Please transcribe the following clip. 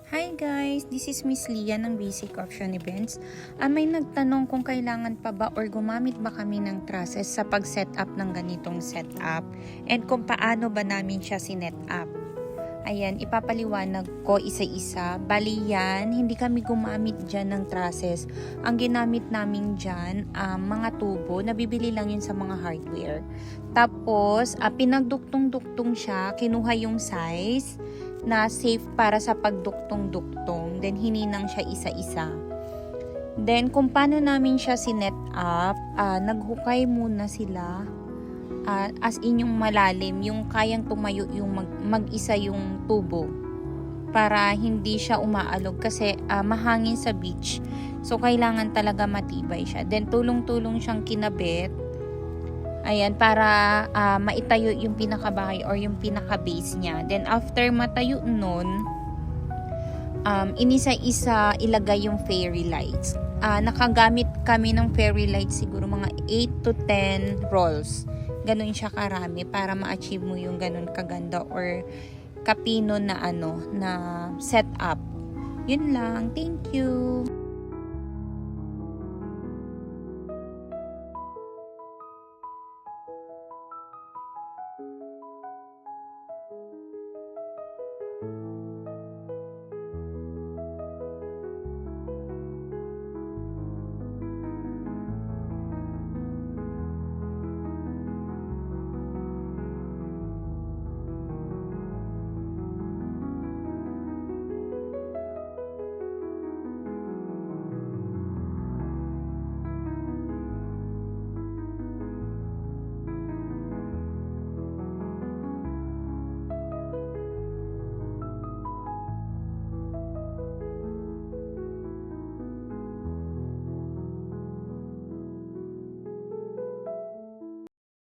Hi guys, this is Miss Lia ng Basic Option Events. May nagtanong kung kailangan pa ba or gumamit ba kami ng trusses sa pag-setup ng ganitong setup and kung paano ba namin siya sinet up. Ayan, ipapaliwanag ko isa-isa. Bali yan, hindi kami gumamit dyan ng trusses. Ang ginamit namin dyan, mga tubo, nabibili lang yun sa mga hardware. Tapos, pinagduktong-duktong siya, kinuha yung size na safe para sa pagduktong-duktong. Then, hininang siya isa-isa. Then, kung paano namin siya sinet up, naghukay muna sila. As in yung malalim, yung kayang tumayo yung mag-isa yung tubo para hindi siya umaalog kasi mahangin sa beach. So, kailangan talaga matibay siya. Then, tulong-tulong siyang kinabit. Ayan, para maitayo yung pinakabahay or yung pinaka-base niya. Then, after matayo nun, inisa-isa ilagay yung fairy lights. Nakagamit kami ng fairy lights siguro mga 8 to 10 rolls. Ganun siya karami para ma-achieve mo yung ganun kaganda or kapino na na setup. Yun lang. Thank you.